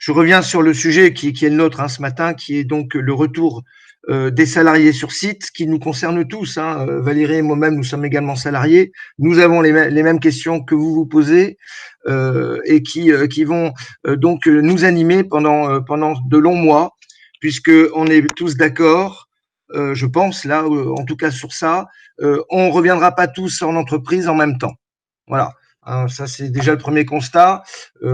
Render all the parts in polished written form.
Je reviens sur le sujet qui est le nôtre ce matin, qui est donc le retour des salariés sur site, qui nous concerne tous. Valérie et moi-même, nous sommes également salariés. Nous avons les mêmes questions que vous vous posez et qui vont donc nous animer pendant de longs mois, puisque on est tous d'accord. Je pense là, en tout cas sur ça, on reviendra pas tous en entreprise en même temps. Voilà. Ça c'est déjà le premier constat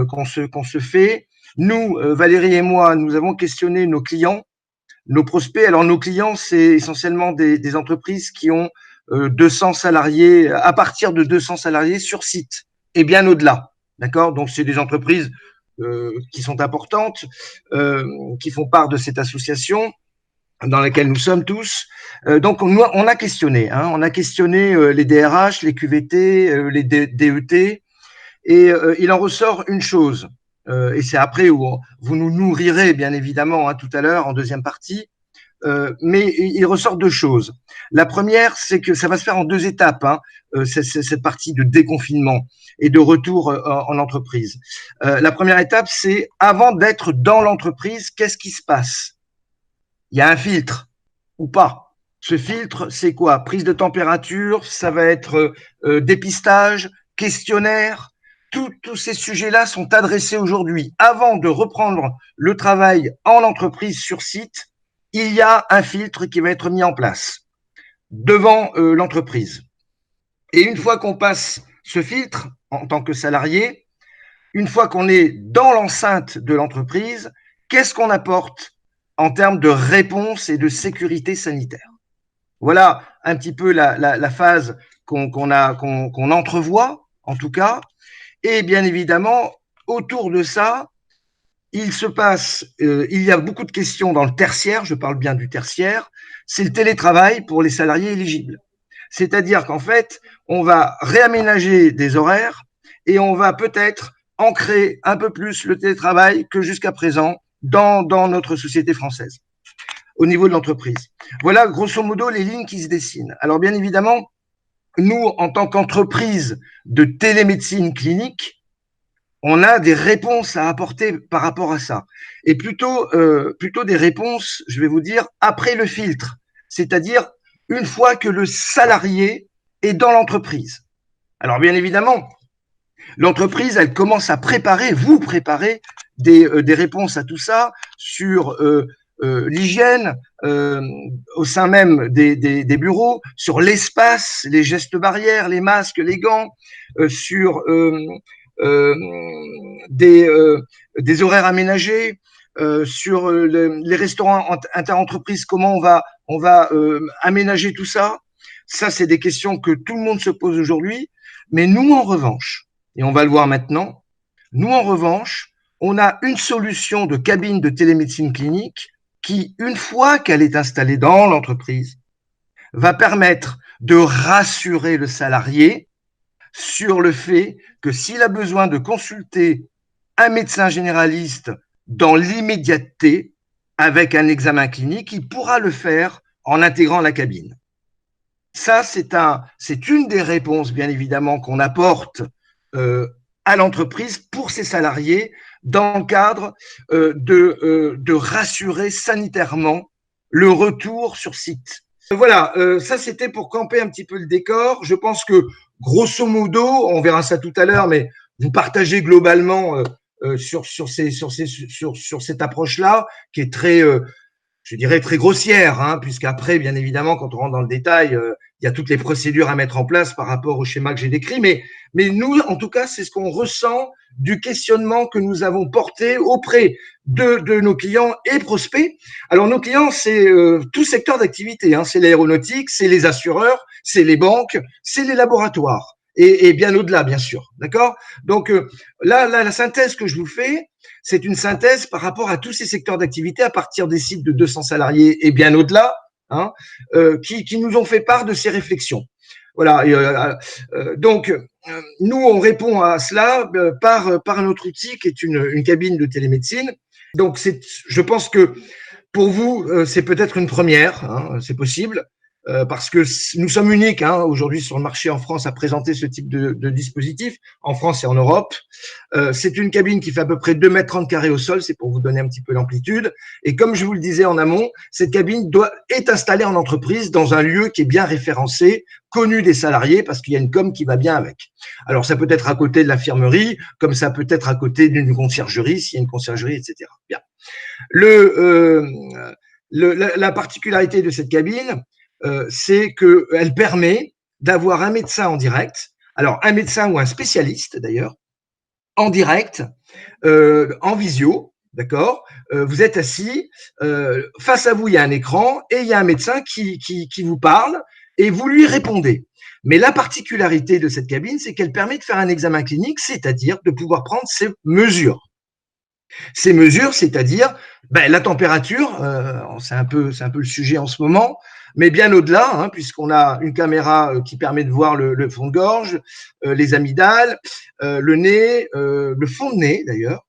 qu'on se fait. Nous, Valérie et moi, nous avons questionné nos clients, nos prospects. Alors, nos clients, c'est essentiellement des entreprises qui ont 200 salariés, à partir de 200 salariés sur site et bien au-delà. D'accord? Donc, c'est des entreprises qui sont importantes, qui font part de cette association dans laquelle nous sommes tous. Donc, on a questionné. On a questionné les DRH, les QVT, les DET. Et il en ressort une chose. Et c'est après où vous nous nourrirez, bien évidemment, tout à l'heure, en deuxième partie. Mais il ressort deux choses. La première, c'est que ça va se faire en deux étapes, cette partie de déconfinement et de retour en entreprise. La première étape, c'est avant d'être dans l'entreprise, qu'est-ce qui se passe? Il y a un filtre ou pas? Ce filtre, c'est quoi? Prise de température, ça va être dépistage, questionnaire. Tous ces sujets-là sont adressés aujourd'hui. Avant de reprendre le travail en entreprise sur site, il y a un filtre qui va être mis en place devant l'entreprise. Et une fois qu'on passe ce filtre en tant que salarié, une fois qu'on est dans l'enceinte de l'entreprise, qu'est-ce qu'on apporte en termes de réponse et de sécurité sanitaire? Voilà un petit peu la phase qu'on entrevoit, en tout cas. Et bien évidemment, autour de ça, il y a beaucoup de questions dans le tertiaire, je parle bien du tertiaire, c'est le télétravail pour les salariés éligibles. C'est-à-dire qu'en fait, on va réaménager des horaires et on va peut-être ancrer un peu plus le télétravail que jusqu'à présent dans notre société française, au niveau de l'entreprise. Voilà, grosso modo, les lignes qui se dessinent. Alors, bien évidemment, nous, en tant qu'entreprise de télémédecine clinique, on a des réponses à apporter par rapport à ça. Et plutôt des réponses, je vais vous dire, après le filtre. C'est-à-dire une fois que le salarié est dans l'entreprise. Alors, bien évidemment, l'entreprise, elle commence à vous préparer des réponses à tout ça sur l'hygiène au sein même des bureaux, sur l'espace, les gestes barrières, les masques, les gants, sur des horaires aménagés, sur les restaurants interentreprises, comment on va aménager tout ça. Ça, c'est des questions que tout le monde se pose aujourd'hui. Mais nous, en revanche, et on va le voir maintenant, nous, en revanche, on a une solution de cabine de télémédecine clinique qui, une fois qu'elle est installée dans l'entreprise, va permettre de rassurer le salarié sur le fait que s'il a besoin de consulter un médecin généraliste dans l'immédiateté avec un examen clinique, il pourra le faire en intégrant la cabine. Ça, c'est une des réponses, bien évidemment, qu'on apporte à l'entreprise pour ses salariés dans le cadre de rassurer sanitairement le retour sur site. Voilà, ça c'était pour camper un petit peu le décor. Je pense que grosso modo, on verra ça tout à l'heure, mais vous partagez globalement sur cette approche-là, qui est très, je dirais, très grossière, puisqu'après, bien évidemment, quand on rentre dans le détail, il y a toutes les procédures à mettre en place par rapport au schéma que j'ai décrit. Mais nous, en tout cas, c'est ce qu'on ressent du questionnement que nous avons porté auprès de nos clients et prospects. Alors, nos clients, c'est tout secteur d'activité. C'est l'aéronautique, c'est les assureurs, c'est les banques, c'est les laboratoires. Et bien au-delà, bien sûr. D'accord? Donc, là, la synthèse que je vous fais, c'est une synthèse par rapport à tous ces secteurs d'activité à partir des sites de 200 salariés et bien au-delà, qui nous ont fait part de ces réflexions. Voilà. Donc, nous, on répond à cela par notre outil qui est une cabine de télémédecine. Donc, je pense que pour vous, c'est peut-être une première, c'est possible. parce que nous sommes uniques aujourd'hui sur le marché en France à présenter ce type de dispositif, en France et en Europe. C'est une cabine qui fait à peu près 2,30 m² au sol, c'est pour vous donner un petit peu l'amplitude. Et comme je vous le disais en amont, cette cabine est installée en entreprise dans un lieu qui est bien référencé, connu des salariés, parce qu'il y a une com qui va bien avec. Alors ça peut être à côté de l'infirmerie, comme ça peut être à côté d'une conciergerie, s'il y a une conciergerie, etc. Bien. La particularité de cette cabine, c'est qu'elle permet d'avoir un médecin en direct, alors un médecin ou un spécialiste d'ailleurs, en direct, en visio, d'accord. Vous êtes assis, face à vous il y a un écran et il y a un médecin qui vous parle et vous lui répondez. Mais la particularité de cette cabine, c'est qu'elle permet de faire un examen clinique, c'est-à-dire de pouvoir prendre ses mesures. Ces mesures, c'est-à-dire la température, c'est un peu le sujet en ce moment, mais bien au-delà, puisqu'on a une caméra qui permet de voir le fond de gorge, les amygdales, le nez, le fond de nez d'ailleurs,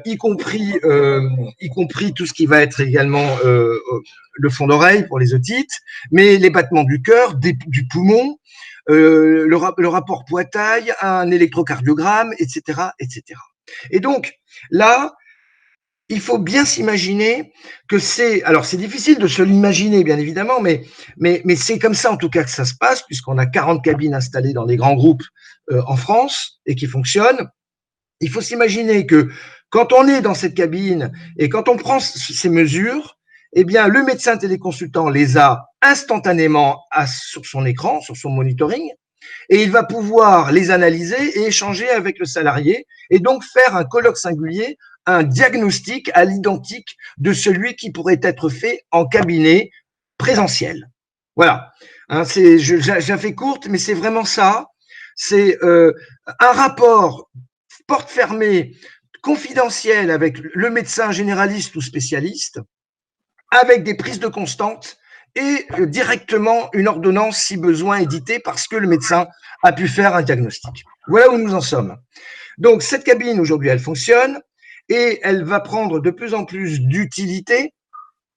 y compris tout ce qui va être également le fond d'oreille pour les otites, mais les battements du cœur, du poumon, le rapport poids-taille, un électrocardiogramme, etc., etc. Et donc, là, il faut bien s'imaginer que alors c'est difficile de se l'imaginer, bien évidemment, mais c'est comme ça en tout cas que ça se passe, puisqu'on a 40 cabines installées dans des grands groupes en France et qui fonctionnent. Il faut s'imaginer que quand on est dans cette cabine et quand on prend ces mesures, eh bien, le médecin téléconsultant les a instantanément sur son écran, sur son monitoring, et il va pouvoir les analyser et échanger avec le salarié et donc faire un colloque singulier, un diagnostic à l'identique de celui qui pourrait être fait en cabinet présentiel. Voilà. J'ai fait courte, mais c'est vraiment ça. C'est un rapport porte fermée, confidentiel avec le médecin généraliste ou spécialiste, avec des prises de constante et directement une ordonnance si besoin éditée parce que le médecin a pu faire un diagnostic. Voilà où nous en sommes. Donc cette cabine aujourd'hui elle fonctionne et elle va prendre de plus en plus d'utilité,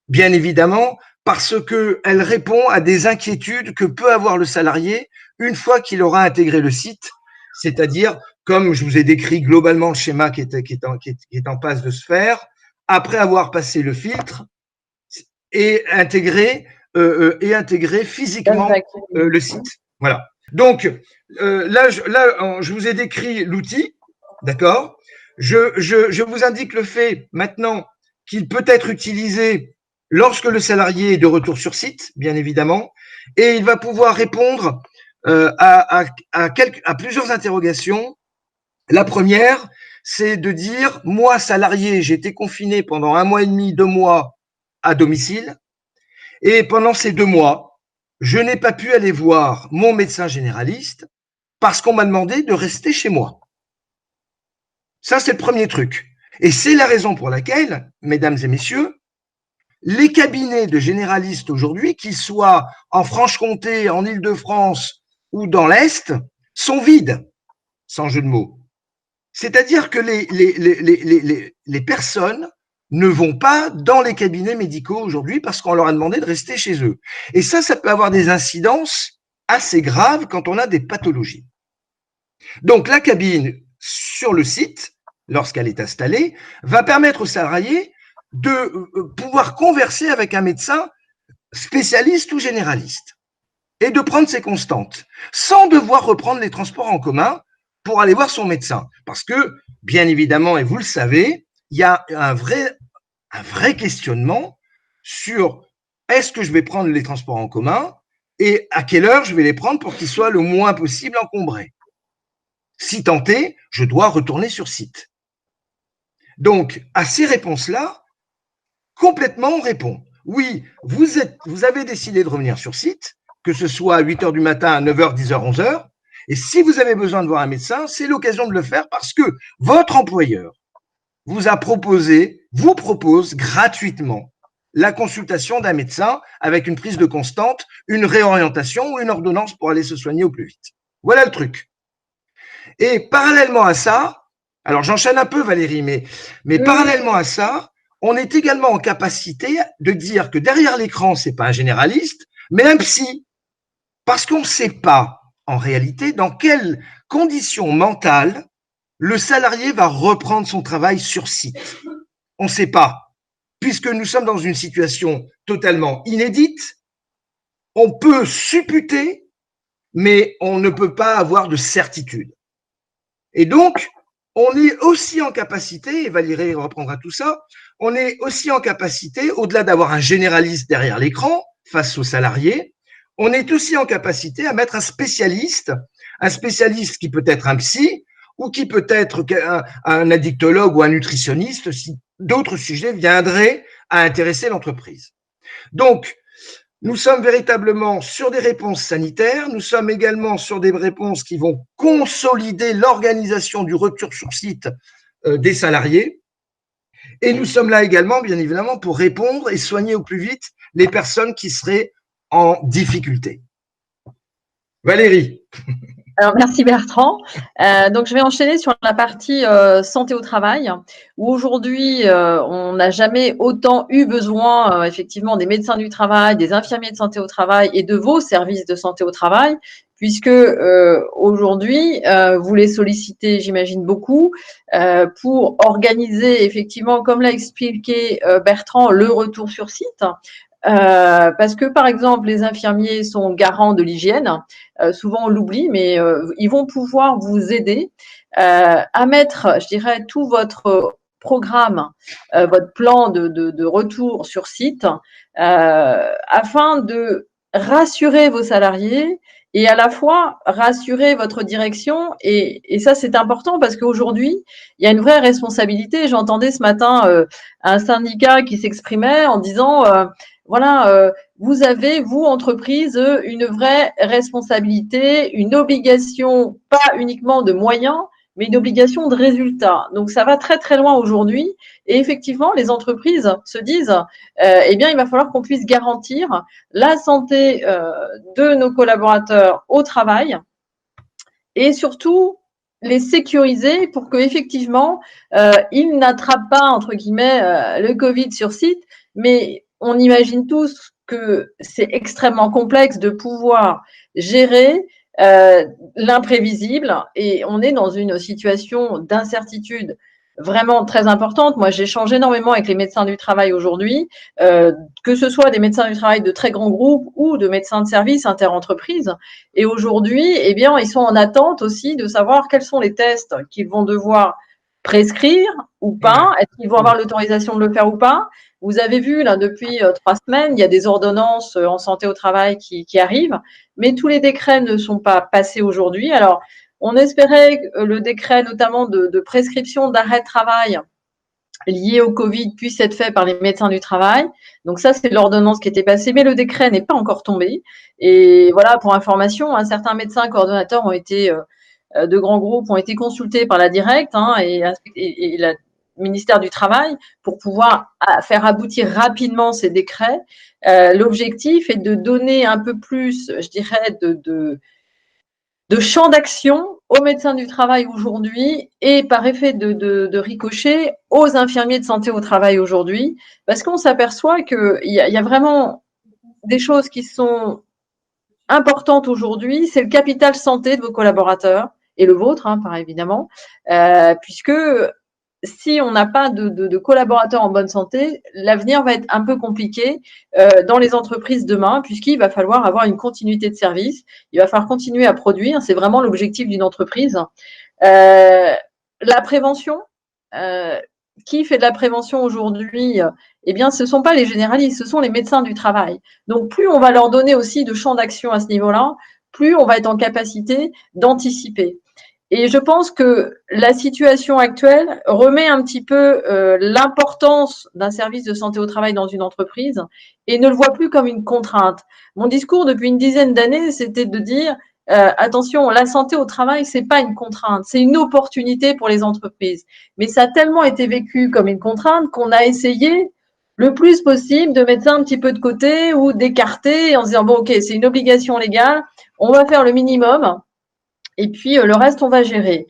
bien évidemment, parce qu'elle répond à des inquiétudes que peut avoir le salarié une fois qu'il aura intégré le site, c'est-à-dire, comme je vous ai décrit globalement le schéma qui est en passe de se faire, après avoir passé le filtre et intégrer physiquement le site. Voilà. Donc, là, je vous ai décrit l'outil, d'accord. Je vous indique le fait maintenant qu'il peut être utilisé lorsque le salarié est de retour sur site, bien évidemment, et il va pouvoir répondre à plusieurs interrogations. La première, c'est de dire, moi, salarié, j'ai été confiné pendant 1 mois et demi, 2 mois à domicile, et pendant ces 2 mois, je n'ai pas pu aller voir mon médecin généraliste parce qu'on m'a demandé de rester chez moi. Ça, c'est le premier truc. Et c'est la raison pour laquelle, mesdames et messieurs, les cabinets de généralistes aujourd'hui, qu'ils soient en Franche-Comté, en Île-de-France ou dans l'Est, sont vides, sans jeu de mots. C'est-à-dire que les personnes ne vont pas dans les cabinets médicaux aujourd'hui parce qu'on leur a demandé de rester chez eux. Et ça peut avoir des incidences assez graves quand on a des pathologies. Donc la cabine sur le site, lorsqu'elle est installée, va permettre aux salariés de pouvoir converser avec un médecin spécialiste ou généraliste et de prendre ses constantes sans devoir reprendre les transports en commun pour aller voir son médecin. Parce que, bien évidemment, et vous le savez, il y a un vrai questionnement sur est-ce que je vais prendre les transports en commun et à quelle heure je vais les prendre pour qu'ils soient le moins possible encombrés. Si tant est, je dois retourner sur site. Donc, à ces réponses-là, complètement on répond. Oui, vous avez décidé de revenir sur site, que ce soit à 8h du matin, à 9h, 10h, 11h, et si vous avez besoin de voir un médecin, c'est l'occasion de le faire parce que votre employeur vous propose gratuitement la consultation d'un médecin avec une prise de constante, une réorientation ou une ordonnance pour aller se soigner au plus vite. Voilà le truc. Et parallèlement à ça, alors j'enchaîne un peu Valérie, mais parallèlement à ça, on est également en capacité de dire que derrière l'écran, c'est pas un généraliste, mais un psy, parce qu'on ne sait pas en réalité dans quelles conditions mentales le salarié va reprendre son travail sur site. On ne sait pas, puisque nous sommes dans une situation totalement inédite. On peut supputer, mais on ne peut pas avoir de certitude. Et donc, on est aussi en capacité, et Valérie reprendra tout ça, on est aussi en capacité, au-delà d'avoir un généraliste derrière l'écran face aux salariés, on est aussi en capacité à mettre un spécialiste qui peut être un psy ou qui peut être un addictologue ou un nutritionniste si d'autres sujets viendraient à intéresser l'entreprise. Donc, nous sommes véritablement sur des réponses sanitaires, nous sommes également sur des réponses qui vont consolider l'organisation du retour sur site des salariés. Et nous sommes là également, bien évidemment, pour répondre et soigner au plus vite les personnes qui seraient en difficulté. Valérie. Alors, merci Bertrand. Donc, je vais enchaîner sur la partie santé au travail, où aujourd'hui, on n'a jamais autant eu besoin, effectivement, des médecins du travail, des infirmiers de santé au travail et de vos services de santé au travail, puisque aujourd'hui, vous les sollicitez, j'imagine, beaucoup, pour organiser, effectivement, comme l'a expliqué Bertrand, le retour sur site. Parce que, par exemple, les infirmiers sont garants de l'hygiène. Souvent, on l'oublie, mais ils vont pouvoir vous aider à mettre, je dirais, tout votre programme, votre plan de retour sur site, afin de rassurer vos salariés et à la fois rassurer votre direction. Et ça, c'est important parce qu'aujourd'hui, il y a une vraie responsabilité. J'entendais ce matin un syndicat qui s'exprimait en disant voilà, vous avez, vous, entreprise, une vraie responsabilité, une obligation, pas uniquement de moyens, mais une obligation de résultat. Donc, ça va très, très loin aujourd'hui. Et effectivement, les entreprises se disent, eh bien, il va falloir qu'on puisse garantir la santé de nos collaborateurs au travail et surtout les sécuriser pour qu'effectivement, ils n'attrapent pas, entre guillemets, le Covid sur site, mais on imagine tous que c'est extrêmement complexe de pouvoir gérer l'imprévisible et on est dans une situation d'incertitude vraiment très importante. Moi, j'échange énormément avec les médecins du travail aujourd'hui, que ce soit des médecins du travail de très grands groupes ou de médecins de service interentreprises. Et aujourd'hui, eh bien, ils sont en attente aussi de savoir quels sont les tests qu'ils vont devoir prescrire ou pas. Est-ce qu'ils vont avoir l'autorisation de le faire ou pas? Vous avez vu, là, depuis 3 semaines, il y a des ordonnances en santé au travail qui arrivent, mais tous les décrets ne sont pas passés aujourd'hui. Alors, on espérait que le décret, notamment de prescription d'arrêt de travail lié au Covid, puisse être fait par les médecins du travail. Donc ça, c'est l'ordonnance qui était passée, mais le décret n'est pas encore tombé. Et voilà, pour information, certains médecins coordonnateurs ont été de grands groupes ont été consultés par la Directe et le ministère du Travail pour pouvoir faire aboutir rapidement ces décrets. L'objectif est de donner un peu plus, je dirais, de champ d'action aux médecins du travail aujourd'hui et par effet de ricochet aux infirmiers de santé au travail aujourd'hui, parce qu'on s'aperçoit qu'il y a vraiment des choses qui sont importantes aujourd'hui, c'est le capital santé de vos collaborateurs et le vôtre, par évidemment, puisque si on n'a pas de collaborateurs en bonne santé, l'avenir va être un peu compliqué dans les entreprises demain, puisqu'il va falloir avoir une continuité de service, il va falloir continuer à produire, c'est vraiment l'objectif d'une entreprise. La prévention, qui fait de la prévention aujourd'hui? Eh bien, ce ne sont pas les généralistes, ce sont les médecins du travail. Donc, plus on va leur donner aussi de champ d'action à ce niveau-là, plus on va être en capacité d'anticiper. Et je pense que la situation actuelle remet un petit peu l'importance d'un service de santé au travail dans une entreprise et ne le voit plus comme une contrainte. Mon discours depuis une dizaine d'années, c'était de dire attention, la santé au travail, c'est pas une contrainte, c'est une opportunité pour les entreprises. Mais ça a tellement été vécu comme une contrainte qu'on a essayé le plus possible de mettre ça un petit peu de côté ou d'écarter en se disant bon ok, c'est une obligation légale, on va faire le minimum. Et puis, le reste, on va gérer.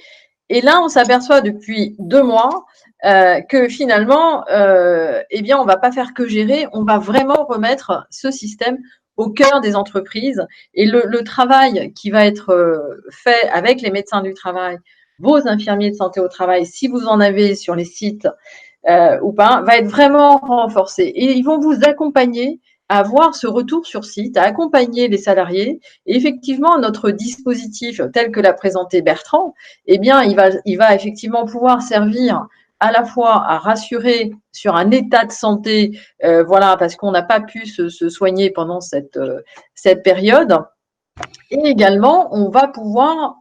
Et là, on s'aperçoit depuis 2 mois que finalement, eh bien, on ne va pas faire que gérer, on va vraiment remettre ce système au cœur des entreprises. Et le travail qui va être fait avec les médecins du travail, vos infirmiers de santé au travail, si vous en avez sur les sites ou pas, va être vraiment renforcé. Et ils vont vous accompagner à avoir ce retour sur site, à accompagner les salariés. Et effectivement, notre dispositif tel que l'a présenté Bertrand, eh bien, il va effectivement pouvoir servir à la fois à rassurer sur un état de santé, voilà, parce qu'on n'a pas pu se soigner pendant cette période. Et également, on va pouvoir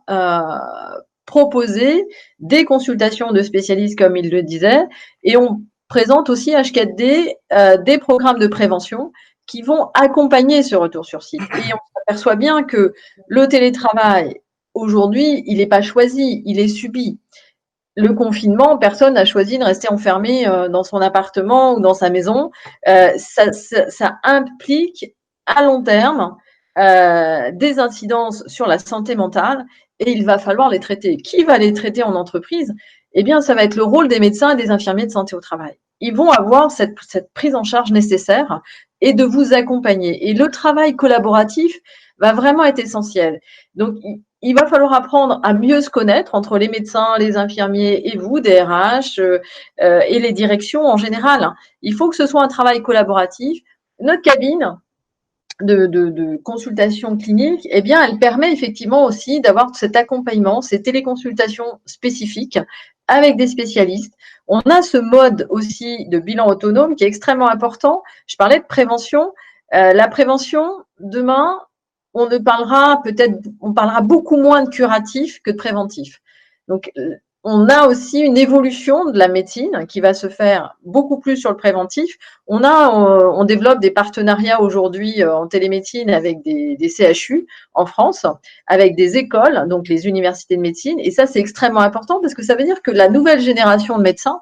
proposer des consultations de spécialistes, comme il le disait, et on présente aussi H4D des programmes de prévention qui vont accompagner ce retour sur site. Et on s'aperçoit bien que le télétravail, aujourd'hui, il n'est pas choisi, il est subi. Le confinement, personne n'a choisi de rester enfermé dans son appartement ou dans sa maison. Ça implique à long terme des incidences sur la santé mentale et il va falloir les traiter. Qui va les traiter en entreprise? Eh bien, ça va être le rôle des médecins et des infirmiers de santé au travail. Ils vont avoir cette prise en charge nécessaire et de vous accompagner. Et le travail collaboratif va vraiment être essentiel. Donc, il va falloir apprendre à mieux se connaître entre les médecins, les infirmiers et vous, des RH et les directions en général. Il faut que ce soit un travail collaboratif. Notre cabine de consultation clinique, eh bien, elle permet effectivement aussi d'avoir cet accompagnement, ces téléconsultations spécifiques avec des spécialistes. On a ce mode aussi de bilan autonome qui est extrêmement important. Je parlais de prévention. La prévention, demain, on parlera beaucoup moins de curatif que de préventif. Donc, on a aussi une évolution de la médecine qui va se faire beaucoup plus sur le préventif. On développe des partenariats aujourd'hui en télémédecine avec des CHU en France, avec des écoles, donc les universités de médecine. Et ça, c'est extrêmement important parce que ça veut dire que la nouvelle génération de médecins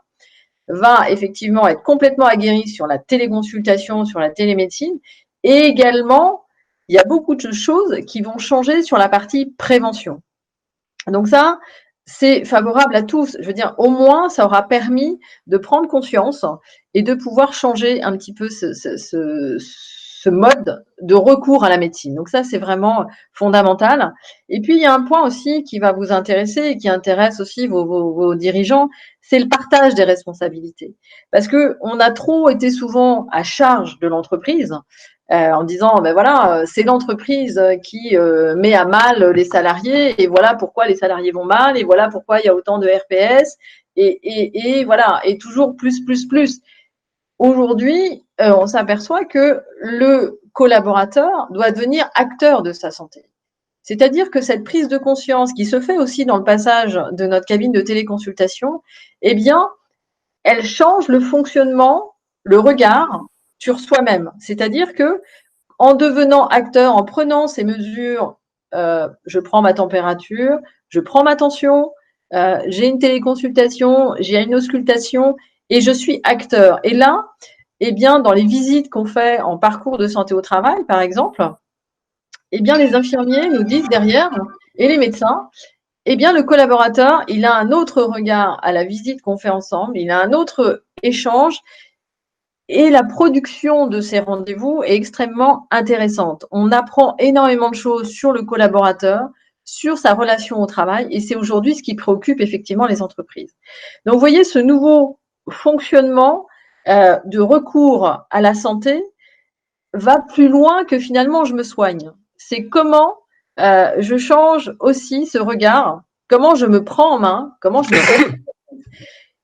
va effectivement être complètement aguerrie sur la téléconsultation, sur la télémédecine. Et également, il y a beaucoup de choses qui vont changer sur la partie prévention. Donc ça, c'est favorable à tous. Je veux dire, au moins, ça aura permis de prendre conscience et de pouvoir changer un petit peu ce mode de recours à la médecine. Donc ça, c'est vraiment fondamental. Et puis, il y a un point aussi qui va vous intéresser et qui intéresse aussi vos dirigeants, c'est le partage des responsabilités. Parce qu'on a trop été souvent à charge de l'entreprise en disant ben voilà, c'est l'entreprise qui met à mal les salariés et voilà pourquoi les salariés vont mal et voilà pourquoi il y a autant de RPS et voilà, et toujours plus, plus, plus. Aujourd'hui, on s'aperçoit que le collaborateur doit devenir acteur de sa santé. C'est-à-dire que cette prise de conscience qui se fait aussi dans le passage de notre cabine de téléconsultation, eh bien, elle change le fonctionnement, le regard sur soi-même. C'est-à-dire que en devenant acteur, en prenant ces mesures, je prends ma température, je prends ma tension, j'ai une téléconsultation, j'ai une auscultation et je suis acteur. Et là, eh bien, dans les visites qu'on fait en parcours de santé au travail, par exemple, eh bien, les infirmiers nous disent derrière, et les médecins, eh bien, le collaborateur, il a un autre regard à la visite qu'on fait ensemble, il a un autre échange et la production de ces rendez-vous est extrêmement intéressante. On apprend énormément de choses sur le collaborateur, sur sa relation au travail, et c'est aujourd'hui ce qui préoccupe effectivement les entreprises. Donc, vous voyez, ce nouveau fonctionnement de recours à la santé va plus loin que finalement je me soigne. C'est comment je change aussi ce regard, comment je me prends en main, comment je me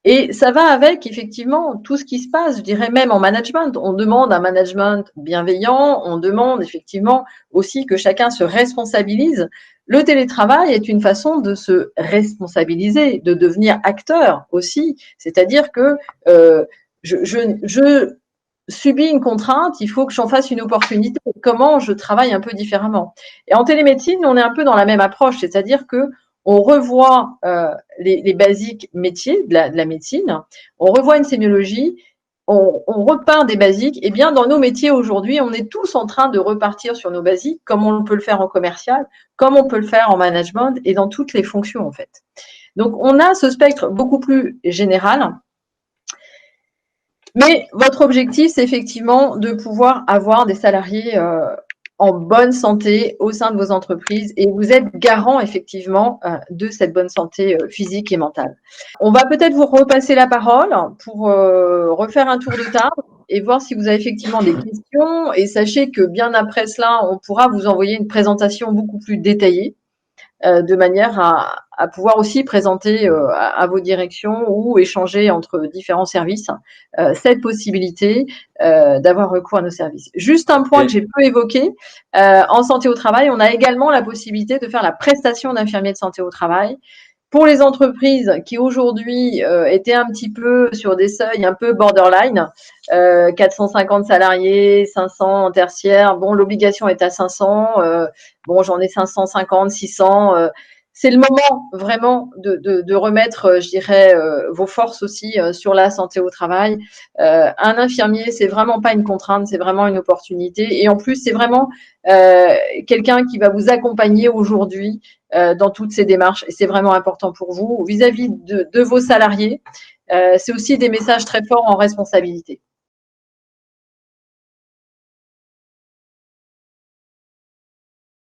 et ça va avec effectivement tout ce qui se passe, je dirais même en management. On demande un management bienveillant, on demande effectivement aussi que chacun se responsabilise. Le télétravail est une façon de se responsabiliser, de devenir acteur aussi. C'est-à-dire que je subis une contrainte, il faut que j'en fasse une opportunité. Comment je travaille un peu différemment. Et en télémédecine, on est un peu dans la même approche, c'est-à-dire que on revoit les basiques métiers de la médecine, on revoit une sémiologie, on repart des basiques. Et bien, dans nos métiers aujourd'hui, on est tous en train de repartir sur nos basiques, comme on peut le faire en commercial, comme on peut le faire en management et dans toutes les fonctions, en fait. Donc, on a ce spectre beaucoup plus général. Mais votre objectif, c'est effectivement de pouvoir avoir des salariés en bonne santé au sein de vos entreprises et vous êtes garant effectivement de cette bonne santé physique et mentale. On va peut-être vous repasser la parole pour refaire un tour de table et voir si vous avez effectivement des questions. Et sachez que bien après cela, on pourra vous envoyer une présentation beaucoup plus détaillée de manière à pouvoir aussi présenter à vos directions ou échanger entre différents services cette possibilité d'avoir recours à nos services. Juste un point que j'ai peu évoqué, en santé au travail, on a également la possibilité de faire la prestation d'infirmier de santé au travail. Pour les entreprises qui aujourd'hui étaient un petit peu sur des seuils un peu borderline, 450 salariés, 500 en tertiaire, bon, l'obligation est à 500, bon, j'en ai 550, 600. C'est le moment vraiment de remettre, je dirais, vos forces aussi sur la santé au travail. Un infirmier, c'est vraiment pas une contrainte, c'est vraiment une opportunité. Et en plus, c'est vraiment quelqu'un qui va vous accompagner aujourd'hui dans toutes ces démarches. Et c'est vraiment important pour vous vis-à-vis de vos salariés. C'est aussi des messages très forts en responsabilité.